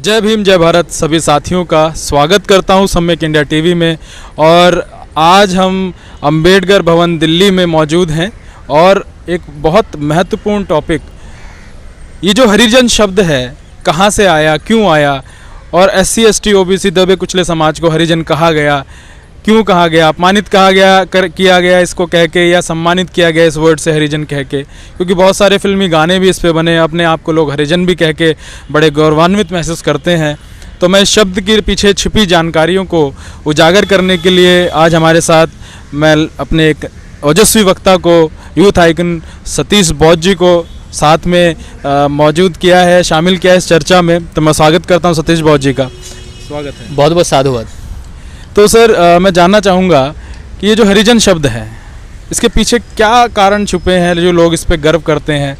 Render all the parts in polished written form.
जय भीम जय भारत सभी साथियों का स्वागत करता हूं सम्यक इंडिया टीवी में। और आज हम अंबेडकर भवन दिल्ली में मौजूद हैं और एक बहुत महत्वपूर्ण टॉपिक, ये जो हरिजन शब्द है कहां से आया, क्यों आया, और SC ST OBC दबे कुचले समाज को हरिजन कहा गया, क्यों कहा गया, अपमानित कहा गया किया गया इसको कह के, या सम्मानित किया गया इस वर्ड से हरिजन कह के, क्योंकि बहुत सारे फिल्मी गाने भी इस पे बने, अपने आप को लोग हरिजन भी कह के बड़े गौरवान्वित महसूस करते हैं। तो मैं इस शब्द के पीछे छिपी जानकारियों को उजागर करने के लिए आज हमारे साथ मैं अपने एक ओजस्वी वक्ता को, यूथ आइकन सतीश बौद्ध जी को साथ में मौजूद किया है, शामिल किया है इस चर्चा में। तो मैं स्वागत करता हूं सतीश बौद्ध जी का। स्वागत है। बहुत बहुत साधुवाद। तो सर मैं जानना चाहूँगा कि ये जो हरिजन शब्द है इसके पीछे क्या कारण छुपे हैं जो लोग इस पे गर्व करते हैं?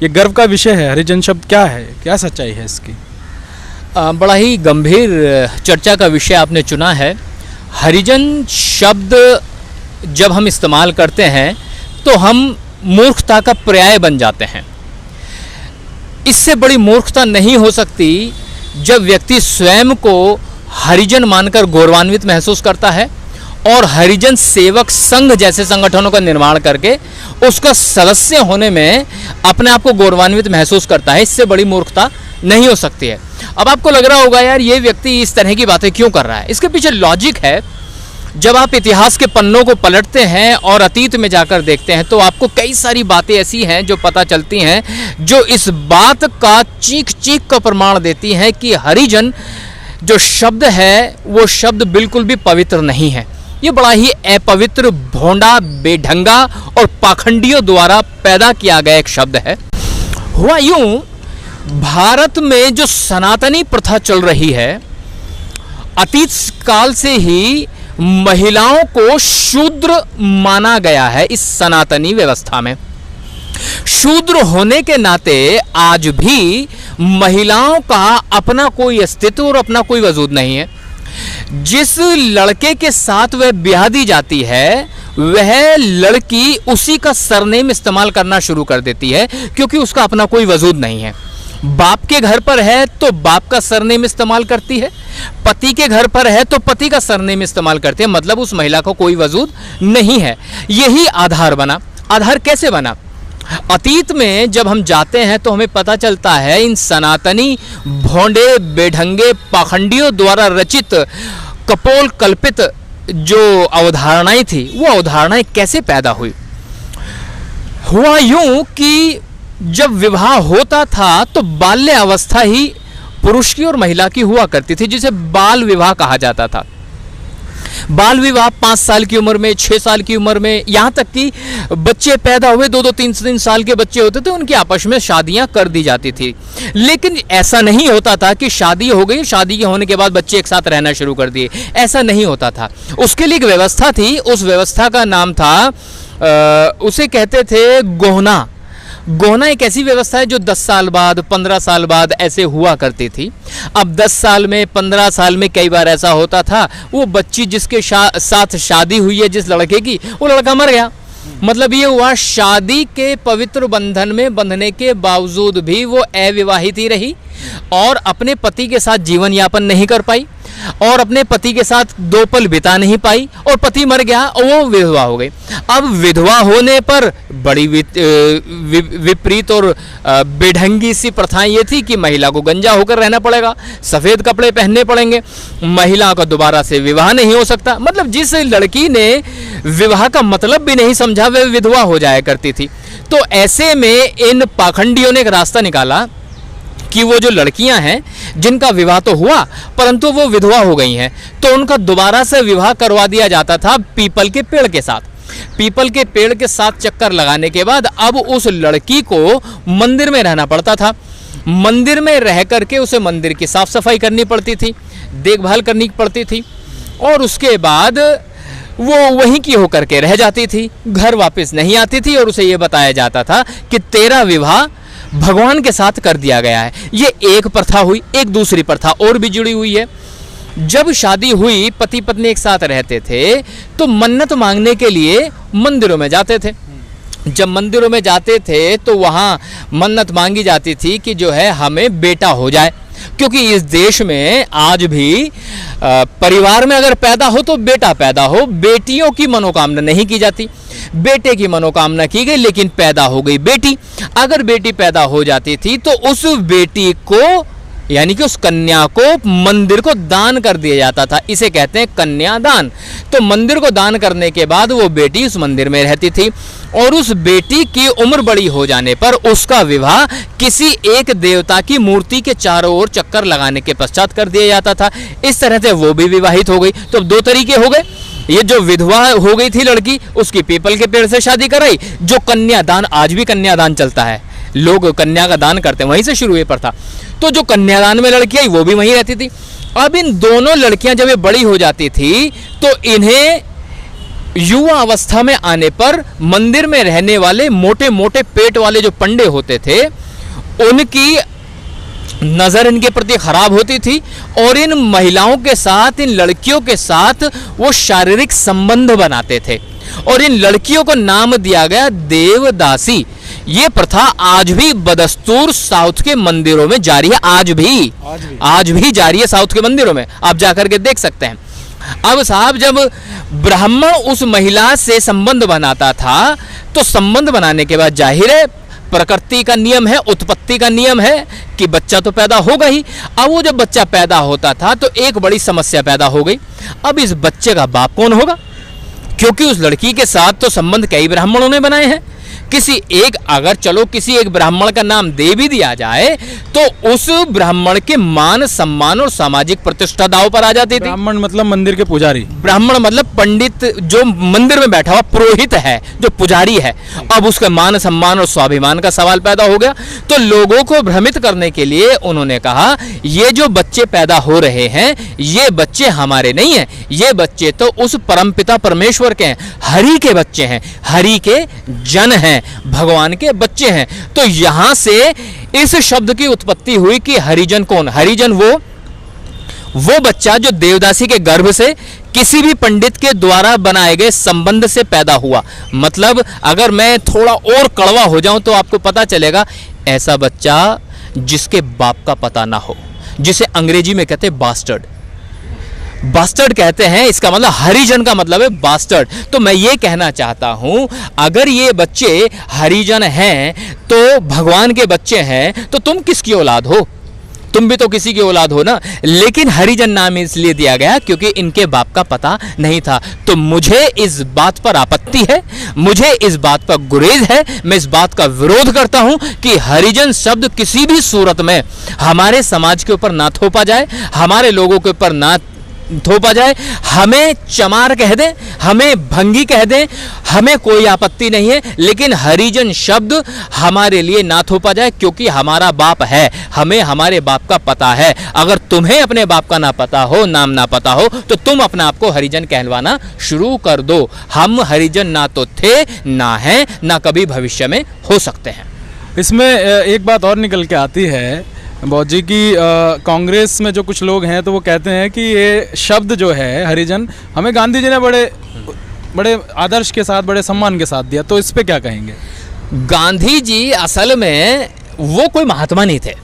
ये गर्व का विषय है, हरिजन शब्द क्या है, क्या सच्चाई है इसकी? बड़ा ही गंभीर चर्चा का विषय आपने चुना है। हरिजन शब्द जब हम इस्तेमाल करते हैं तो हम मूर्खता का पर्याय बन जाते हैं। इससे बड़ी मूर्खता नहीं हो सकती जब व्यक्ति स्वयं को हरिजन मानकर गौरवान्वित महसूस करता है और हरिजन सेवक संघ जैसे संगठनों का निर्माण करके उसका सदस्य होने में अपने आप को गौरवान्वित महसूस करता है। इससे बड़ी मूर्खता नहीं हो सकती है। अब आपको लग रहा होगा यार ये व्यक्ति इस तरह की बातें क्यों कर रहा है। इसके पीछे लॉजिक है। जब आप इतिहास के पन्नों को पलटते हैं और अतीत में जाकर देखते हैं तो आपको कई सारी बातें ऐसी हैं जो पता चलती हैं जो इस बात का चीख चीख का प्रमाण देती हैं कि हरिजन जो शब्द है वो शब्द बिल्कुल भी पवित्र नहीं है। ये बड़ा ही अपवित्र, भोंडा, बेढंगा और पाखंडियों द्वारा पैदा किया गया एक शब्द है। हुआ यूं, भारत में जो सनातनी प्रथा चल रही है, अतीत काल से ही महिलाओं को शूद्र माना गया है। इस सनातनी व्यवस्था में शूद्र होने के नाते आज भी महिलाओं का अपना कोई अस्तित्व और अपना कोई वजूद नहीं है। जिस लड़के के साथ वह ब्याह दी जाती है वह लड़की उसी का सरनेम इस्तेमाल करना शुरू कर देती है क्योंकि उसका अपना कोई वजूद नहीं है। बाप के घर पर है तो बाप का सरनेम इस्तेमाल करती है, पति के घर पर है तो पति का सरनेम इस्तेमाल करती है, मतलब उस महिला को कोई वजूद नहीं है। यही आधार बना। आधार कैसे बना? अतीत में जब हम जाते हैं तो हमें पता चलता है इन सनातनी भोंडे, बेढंगे, पाखंडियों द्वारा रचित कपोल कल्पित जो अवधारणाएं थी वो अवधारणाएं कैसे पैदा हुई। हुआ यूं कि जब विवाह होता था तो बाल्य अवस्था ही पुरुष की और महिला की हुआ करती थी, जिसे बाल विवाह कहा जाता था। बाल विवाह 5 साल की उम्र में, 6 साल की उम्र में, यहाँ तक कि बच्चे पैदा हुए 2-2, 3-3 साल के बच्चे होते थे, उनकी आपस में शादियां कर दी जाती थी। लेकिन ऐसा नहीं होता था कि शादी हो गई, शादी के होने के बाद बच्चे एक साथ रहना शुरू कर दिए, ऐसा नहीं होता था। उसके लिए एक व्यवस्था थी। उस व्यवस्था का नाम था उसे कहते थे गोहना। गोहना एक ऐसी व्यवस्था है जो 10 साल बाद, 15 साल बाद ऐसे हुआ करती थी। अब 10 साल में, 15 साल में कई बार ऐसा होता था वो बच्ची जिसके साथ शादी हुई है जिस लड़के की, वो लड़का मर गया। मतलब ये हुआ शादी के पवित्र बंधन में बंधने के बावजूद भी वो अविवाहित ही रही और अपने पति के साथ जीवन यापन नहीं कर पाई और अपने पति के साथ 2 पल बिता नहीं पाई और पति मर गया और वो विधवा हो गई। अब विधवा होने पर बड़ी विपरीत और बेढंगी सी प्रथाएं ये थी कि महिला को गंजा होकर रहना पड़ेगा, सफ़ेद कपड़े पहनने पड़ेंगे, महिला का दोबारा से विवाह नहीं हो सकता। मतलब जिस लड़की ने विवाह का मतलब भी नहीं समझा वह विधवा हो जाया करती थी। तो ऐसे में इन पाखंडियों ने एक रास्ता निकाला कि वो जो लड़कियां हैं जिनका विवाह तो हुआ परंतु वो विधवा हो गई हैं तो उनका दोबारा से विवाह करवा दिया जाता था पीपल के पेड़ के साथ। पीपल के पेड़ के साथ चक्कर लगाने के बाद अब उस लड़की को मंदिर में रहना पड़ता था। मंदिर में रह करके उसे मंदिर की साफ सफाई करनी पड़ती थी, देखभाल करनी पड़ती थी और उसके बाद वो वहीं की होकर के रह जाती थी, घर वापस नहीं आती थी और उसे ये बताया जाता था कि तेरा विवाह भगवान के साथ कर दिया गया है। ये एक प्रथा हुई। एक दूसरी प्रथा और भी जुड़ी हुई है। जब शादी हुई, पति पत्नी एक साथ रहते थे तो मन्नत मांगने के लिए मंदिरों में जाते थे। जब मंदिरों में जाते थे तो वहाँ मन्नत मांगी जाती थी कि जो है हमें बेटा हो जाए। क्योंकि इस देश में आज भी परिवार में अगर पैदा हो तो बेटा पैदा हो, बेटियों की मनोकामना नहीं की जाती। बेटे की मनोकामना की गई लेकिन पैदा हो गई बेटी। अगर बेटी पैदा हो जाती थी तो उस बेटी को यानी कि उस कन्या को मंदिर को दान कर दिया जाता था, इसे कहते हैं कन्यादान। तो मंदिर को दान करने के बाद वो बेटी उस मंदिर में रहती थी और उस बेटी की उम्र बड़ी हो जाने पर उसका विवाह किसी एक देवता की मूर्ति के चारों ओर चक्कर लगाने के पश्चात कर दिया जाता था। इस तरह से वो भी विवाहित हो गई। तो दो तरीके हो गए, ये जो विधवा हो गई थी लड़की, उसकी पीपल के पेड़ से शादी कराई। जो कन्यादान, आज भी कन्यादान चलता है, लोग कन्या का दान करते हैं, वहीं से शुरू हुई प्रथा। तो जो कन्यादान में लड़की आई वो भी वहीं रहती थी। अब इन दोनों लड़कियां जब ये बड़ी हो जाती थी तो इन्हें युवा अवस्था में आने पर मंदिर में रहने वाले मोटे मोटे पेट वाले जो पंडे होते थे उनकी नजर इनके प्रति खराब होती थी और इन महिलाओं के साथ, इन लड़कियों के साथ वो शारीरिक संबंध बनाते थे और इन लड़कियों को नाम दिया गया देवदासी। ये प्रथा आज भी बदस्तूर साउथ के मंदिरों में जारी है। आज भी जारी है साउथ के मंदिरों में, आप जाकर के देख सकते हैं। अब साहब, जब ब्राह्मण उस महिला से संबंध बनाता था तो संबंध बनाने के बाद जाहिर है प्रकृति का नियम है, उत्पत्ति का नियम है कि बच्चा तो पैदा होगा ही। अब वो जब बच्चा पैदा होता था तो एक बड़ी समस्या पैदा हो गई। अब इस बच्चे का बाप कौन होगा? क्योंकि उस लड़की के साथ तो संबंध कई ब्राह्मणों ने बनाए हैं। किसी एक ब्राह्मण का नाम दे भी दिया जाए तो उस ब्राह्मण के मान सम्मान और सामाजिक प्रतिष्ठा दांव पर आ जाती थी। ब्राह्मण मतलब मंदिर के पुजारी, ब्राह्मण मतलब पंडित जो मंदिर में बैठा हुआ पुरोहित है, जो पुजारी है। अब उसके मान सम्मान और स्वाभिमान का सवाल पैदा हो गया। तो लोगों को भ्रमित करने के लिए उन्होंने कहा ये जो बच्चे पैदा हो रहे हैं ये बच्चे हमारे नहीं हैं, ये बच्चे तो उस परमपिता परमेश्वर के हैं, हरि के बच्चे हैं, हरि के जन हैं, भगवान के बच्चे हैं। तो यहां से इस शब्द की उत्पत्ति हुई कि हरिजन कौन? हरिजन वो बच्चा जो देवदासी के गर्भ से किसी भी पंडित के द्वारा बनाए गए संबंध से पैदा हुआ। मतलब अगर मैं थोड़ा और कड़वा हो जाऊं तो आपको पता चलेगा, ऐसा बच्चा जिसके बाप का पता ना हो, जिसे अंग्रेजी में कहते हैं बास्टर्ड। बास्टर्ड कहते हैं, इसका मतलब हरिजन का मतलब है बास्टर्ड। तो मैं ये कहना चाहता हूं, अगर ये बच्चे हरिजन हैं तो भगवान के बच्चे हैं तो तुम किसकी औलाद हो? तुम भी तो किसी की औलाद हो ना। लेकिन हरिजन नाम इसलिए दिया गया क्योंकि इनके बाप का पता नहीं था। तो मुझे इस बात पर आपत्ति है, मुझे इस बात पर गुरेज है, मैं इस बात का विरोध करता हूं कि हरिजन शब्द किसी भी सूरत में हमारे समाज के ऊपर ना थोपा जाए, हमारे लोगों के ऊपर ना थोपा जाए। हमें चमार कह दें, हमें भंगी कह दें, हमें कोई आपत्ति नहीं है, लेकिन हरिजन शब्द हमारे लिए ना थोपा जाए क्योंकि हमारा बाप है, हमें हमारे बाप का पता है। अगर तुम्हें अपने बाप का ना पता हो, नाम ना पता हो, तो तुम अपने आप को हरिजन कहलवाना शुरू कर दो। हम हरिजन ना तो थे, ना हैं, ना कभी भविष्य में हो सकते हैं। इसमें एक बात और निकल के आती है बहुत जी की कांग्रेस में जो कुछ लोग हैं तो वो कहते हैं कि ये शब्द जो है हरिजन हमें गांधी जी ने बड़े आदर्श के साथ, बड़े सम्मान के साथ दिया। तो इस पे क्या कहेंगे? गांधी जी असल में वो कोई महात्मा नहीं थे।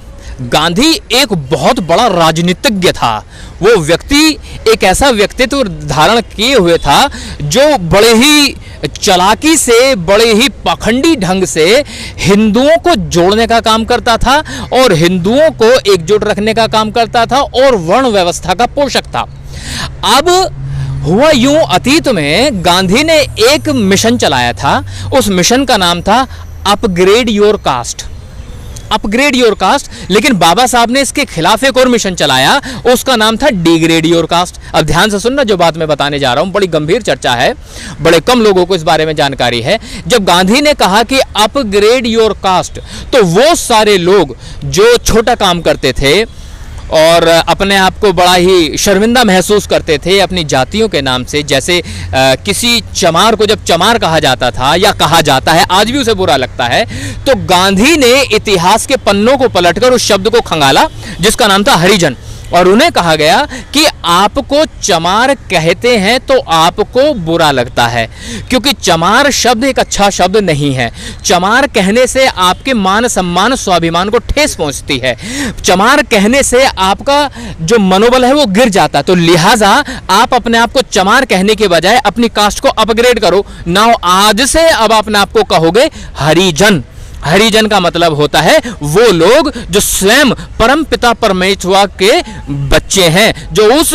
गांधी एक बहुत बड़ा राजनीतिज्ञ था। वो व्यक्ति एक ऐसा व्यक्तित्व धारण किए हुए था जो बड़े ही चालाकी से, बड़े ही पाखंडी ढंग से हिंदुओं को जोड़ने का काम करता था और हिंदुओं को एकजुट रखने का काम करता था और वर्ण व्यवस्था का पोषक था। अब हुआ यूं, अतीत में गांधी ने एक मिशन चलाया था। उस मिशन का नाम था upgrade your cast, upgrade your cast. लेकिन बाबा साहब ने इसके खिलाफ एक और मिशन चलाया, उसका नाम था डिग्रेड योर कास्ट। अब ध्यान से सुनना, जो बात मैं बताने जा रहा हूं बड़ी गंभीर चर्चा है, बड़े कम लोगों को इस बारे में जानकारी है। जब गांधी ने कहा कि अपग्रेड योर कास्ट, तो वो सारे लोग जो छोटा काम करते थे और अपने आप को बड़ा ही शर्मिंदा महसूस करते थे अपनी जातियों के नाम से, जैसे किसी चमार को जब चमार कहा जाता था या कहा जाता है, आज भी उसे बुरा लगता है, तो गांधी ने इतिहास के पन्नों को पलटकर उस शब्द को खंगाला जिसका नाम था हरिजन। और उन्हें कहा गया कि आपको चमार कहते हैं तो आपको बुरा लगता है, क्योंकि चमार शब्द एक अच्छा शब्द नहीं है। चमार कहने से आपके मान सम्मान स्वाभिमान को ठेस पहुंचती है। चमार कहने से आपका जो मनोबल है वो गिर जाता है। तो लिहाजा आप अपने आप को चमार कहने के बजाय अपनी कास्ट को अपग्रेड करो। नाउ आज से अब अपने आप को कहोगे हरिजन। हरिजन का मतलब होता है वो लोग जो स्वयं परम पिता परमेश्वर के बच्चे हैं, जो उस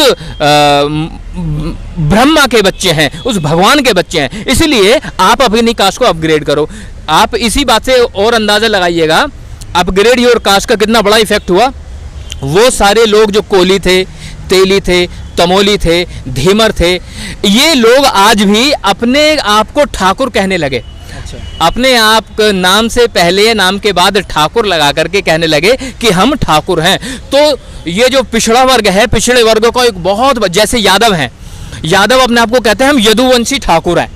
ब्रह्मा के बच्चे हैं, उस भगवान के बच्चे हैं। इसलिए आप अपनी कास्ट को अपग्रेड करो। आप इसी बात से और अंदाजा लगाइएगा अपग्रेड योर कास्ट का कितना बड़ा इफेक्ट हुआ। वो सारे लोग जो कोली थे, तेली थे, तमोली थे, धीमर थे, ये लोग आज भी अपने आप को ठाकुर कहने लगे। अपने आप नाम से पहले नाम के बाद ठाकुर लगा करके कहने लगे कि हम ठाकुर हैं। तो ये जो पिछड़ा वर्ग है, पिछड़े वर्ग का एक बहुत, जैसे यादव हैं, यादव अपने आप को कहते हैं हम यदुवंशी ठाकुर हैं।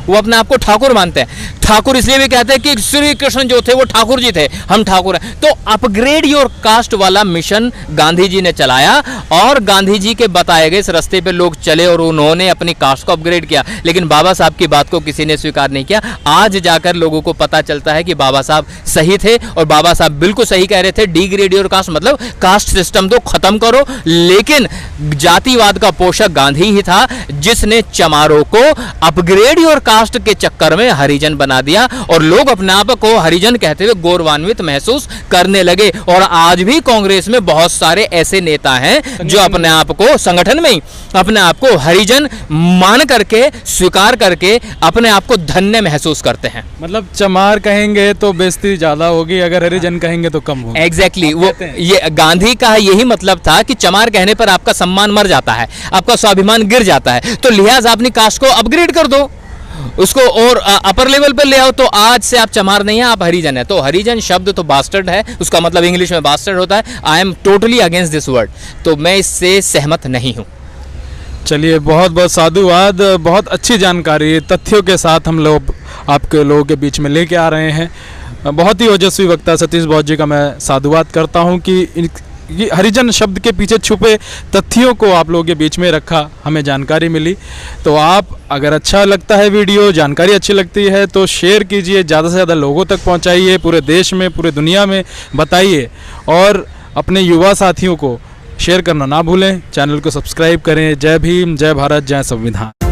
वो अपने आप को ठाकुर मानते हैं। ठाकुर इसलिए भी कहते हैं कि श्री कृष्ण जो थे वो ठाकुर जी थे, हम ठाकुर हैं। तो अपग्रेड योर कास्ट वाला मिशन गांधी जी ने चलाया और गांधी जी के बताए गए इस रास्ते पे लोग चले और उन्होंने अपनी कास्ट को अपग्रेड किया। लेकिन बाबा साहब की बात को किसी ने स्वीकार नहीं किया। आज जाकर लोगों को पता चलता है कि बाबा साहब सही थे और बाबा साहब बिल्कुल सही कह रहे थे। डिग्रेड योर कास्ट मतलब कास्ट सिस्टम तो खत्म करो। लेकिन जातिवाद का पोषक गांधी ही था जिसने चमारों को अपग्रेड योर कास्ट के चक्कर में हरिजन बना दिया और लोग अपने आप को हरिजन कहते हुए गौरवान्वित महसूस करने लगे। और आज भी कांग्रेस में बहुत सारे ऐसे नेता हैं जो अपने आप को संगठन में ही अपने आप को हरिजन मान करके स्वीकार करके अपने आप को धन्य महसूस करते हैं। मतलब चमार कहेंगे तो बेइज्जती ज्यादा होगी, अगर हरिजन कहेंगे तो कम होगी। एग्जैक्टली वो ये गांधी का यही मतलब था कि चमार कहने पर आपका सम्मान मर जाता है, आपका स्वाभिमान गिर जाता है। तो लिहाजा अपनी कास्ट को अपग्रेड कर दो, उसको और अपर लेवल पर ले आओ। तो आज से आप चमार नहीं है, आप हरिजन है। तो हरिजन शब्द तो बास्टर्ड है, उसका मतलब इंग्लिश में बास्टर्ड होता है। I am totally against this word, तो मैं इससे सहमत नहीं हूँ। चलिए, बहुत बहुत साधुवाद, बहुत अच्छी जानकारी तथ्यों के साथ हम लोग आपके लोगों के बीच में लेके आ रहे हैं। बहुत ही ओजस्वी वक्ता सतीश बौद्ध जी का मैं साधुवाद करता हूँ कि ये हरिजन शब्द के पीछे छुपे तथ्यों को आप लोगों के बीच में रखा, हमें जानकारी मिली। तो आप अगर अच्छा लगता है वीडियो, जानकारी अच्छी लगती है तो शेयर कीजिए, ज़्यादा से ज़्यादा लोगों तक पहुंचाइए, पूरे देश में पूरे दुनिया में बताइए और अपने युवा साथियों को शेयर करना ना भूलें। चैनल को सब्सक्राइब करें। जय भीम, जय भारत, जय संविधान।